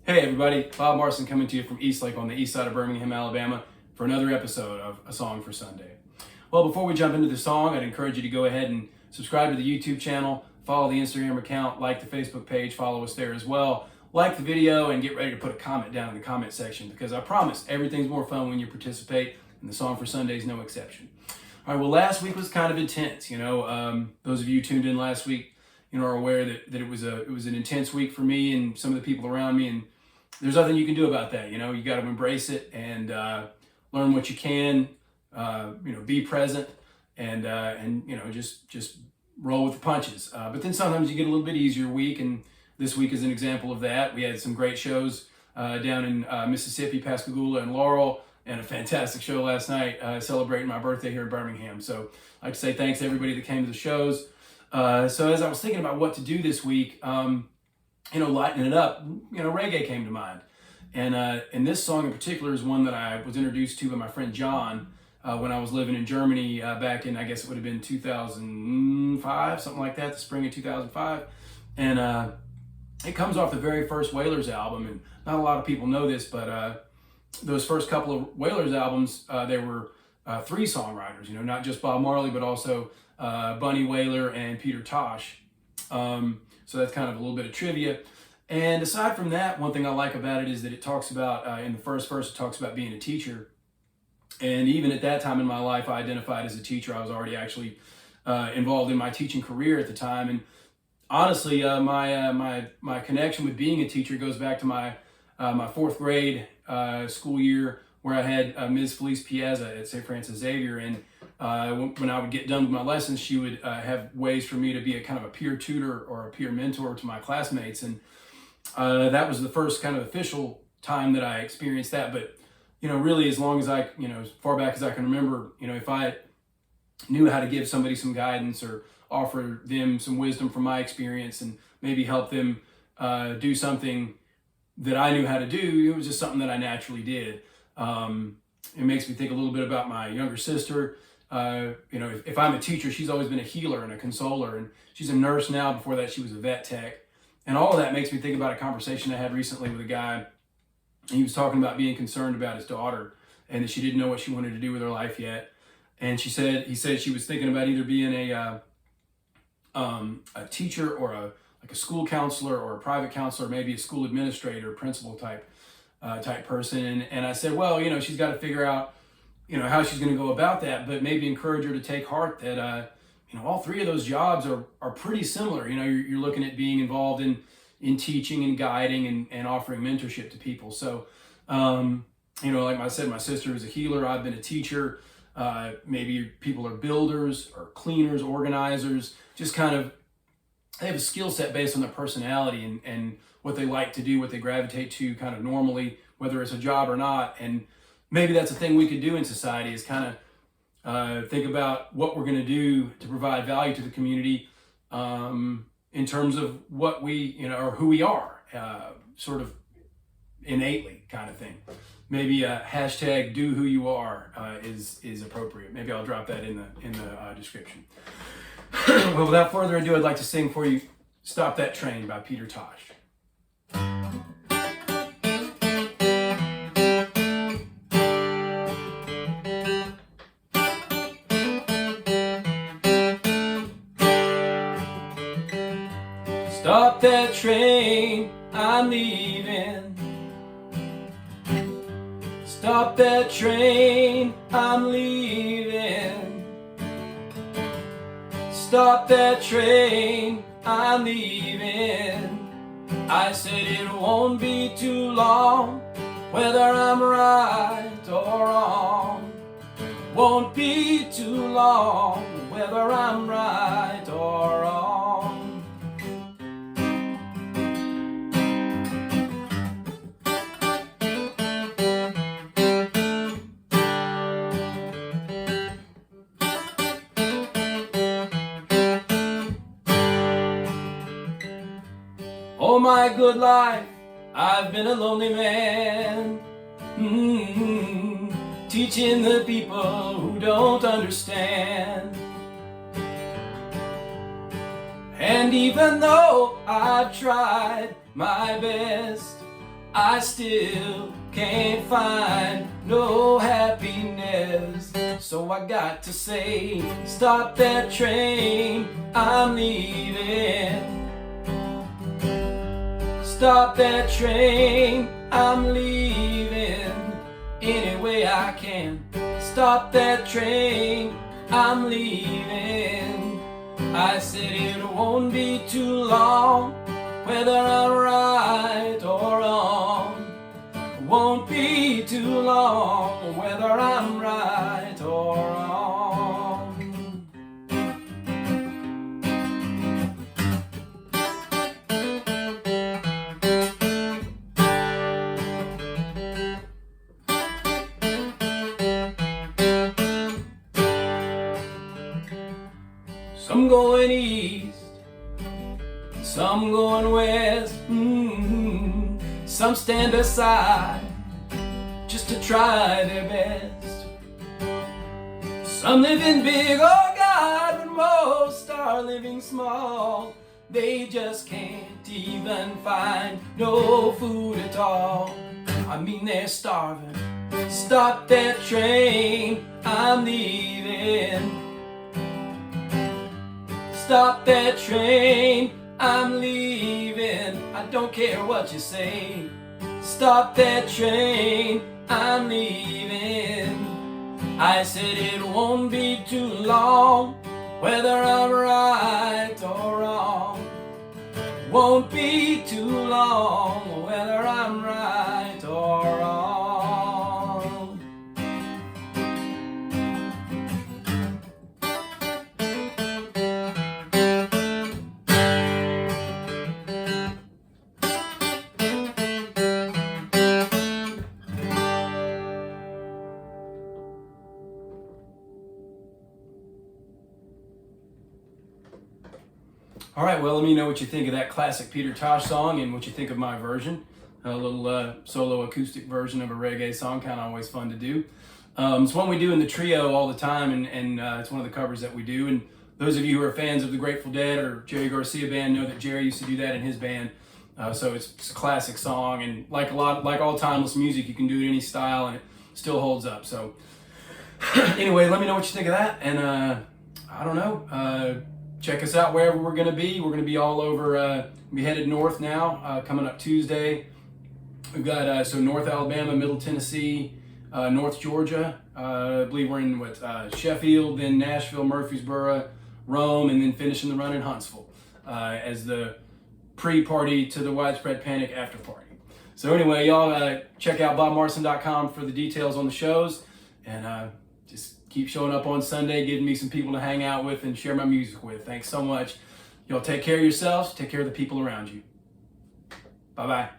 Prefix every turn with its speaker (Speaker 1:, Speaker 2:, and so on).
Speaker 1: Hey everybody, Bob Marson coming to you from Eastlake on the east side of Birmingham, Alabama for another episode of A Song for Sunday. Well, before we jump into the song, I'd encourage you to go ahead and subscribe to the YouTube channel, follow the Instagram account, like the Facebook page, follow us there as well. Like the video and get ready to put a comment down in the comment section because I promise everything's more fun when you participate, and the Song for Sunday is no exception. All right, well, last week was kind of intense. Those of you who tuned in last week, are aware that it was an intense week for me and some of the people around me, and there's nothing you can do about that. You got to embrace it and learn what you can. Be present and just roll with the punches. But then sometimes you get a little bit easier week, and this week is an example of that. We had some great shows down in Mississippi, Pascagoula, and Laurel, and a fantastic show last night celebrating my birthday here in Birmingham. So I'd like to say thanks to everybody that came to the shows. So as I was thinking about what to do this week, lightening it up, reggae came to mind. And this song in particular is one that I was introduced to by my friend John when I was living in Germany back in, I guess it would have been 2005, something like that, the spring of 2005. And it comes off the very first Wailers album. And not a lot of people know this, but those first couple of Wailers albums, there were three songwriters, not just Bob Marley, but also Bunny Wailer and Peter Tosh. So that's kind of a little bit of trivia. And aside from that, one thing I like about it is that it talks about, in the first verse, it talks about being a teacher. And even at that time in my life, I identified as a teacher. I was already actually involved in my teaching career at the time. And honestly, my connection with being a teacher goes back to my fourth grade school year, where I had Ms. Felice Piazza at St. Francis Xavier. And when I would get done with my lessons, she would have ways for me to be a kind of a peer tutor or a peer mentor to my classmates. And that was the first kind of official time that I experienced that. But, really as long as as far back as I can remember, if I knew how to give somebody some guidance or offer them some wisdom from my experience and maybe help them do something that I knew how to do, it was just something that I naturally did. It makes me think a little bit about my younger sister. If I'm a teacher, she's always been a healer and a consoler, and she's a nurse now. Before that, she was a vet tech. And all of that makes me think about a conversation I had recently with a guy. And he was talking about being concerned about his daughter and that she didn't know what she wanted to do with her life yet. And he said she was thinking about either being a teacher or a school counselor or a private counselor, maybe a school administrator, principal type person. And I said, well, she's got to figure out, how she's going to go about that, but maybe encourage her to take heart that, all three of those jobs are pretty similar. You're looking at being involved in teaching and guiding and offering mentorship to people. So, like I said, my sister is a healer. I've been a teacher. Maybe people are builders or cleaners, organizers, just kind of, they have a skill set based on their personality and what they like to do, what they gravitate to kind of normally, whether it's a job or not. And maybe that's a thing we could do in society is kind of think about what we're going to do to provide value to the community in terms of what we, or who we are, sort of innately kind of thing. Maybe a hashtag do who you are is appropriate. Maybe I'll drop that in the description. Well, without further ado, I'd like to sing for you Stop That Train by Peter Tosh. Stop that train, I'm leaving. Stop that train, I'm leaving. Stop that train, I'm leaving. I said it won't be too long, whether I'm right or wrong. Won't be too long, whether I'm right or wrong. Oh my good life, I've been a lonely man, teaching the people who don't understand. And even though I've tried my best, I still can't find no happiness. So I got to say, stop that train, I'm leaving. Stop that train, I'm leaving. Any way I can. Stop that train, I'm leaving. I said it won't be too long, whether I'm right or wrong. It won't be too long, whether I'm right or wrong. Some going east, some going west, Some stand aside just to try their best. Some living big, oh God, but most are living small. They just can't even find no food at all. I mean, they're starving. Stop that train, I'm leaving. Stop that train, I'm leaving. I don't care what you say. Stop that train, I'm leaving. I said it won't be too long, whether I'm right or wrong. Won't be too long, whether I'm right or wrong. All right, well, let me know what you think of that classic Peter Tosh song and what you think of my version. A little solo acoustic version of a reggae song, kind of always fun to do. It's one we do in the trio all the time, and it's one of the covers that we do. And those of you who are fans of the Grateful Dead or Jerry Garcia Band know that Jerry used to do that in his band. So it's a classic song, and like all timeless music, you can do it any style, and it still holds up. So anyway, let me know what you think of that, and I don't know. Check us out wherever we're going to be. We're going to be all over. We headed north now, coming up Tuesday. We've got so North Alabama, Middle Tennessee, North Georgia. I believe we're in Sheffield, then Nashville, Murfreesboro, Rome, and then finishing the run in Huntsville as the pre-party to the Widespread Panic after party. So anyway, y'all check out bobmarson.com for the details on the shows, and just keep showing up on Sunday, giving me some people to hang out with and share my music with. Thanks so much. Y'all take care of yourselves. Take care of the people around you. Bye-bye.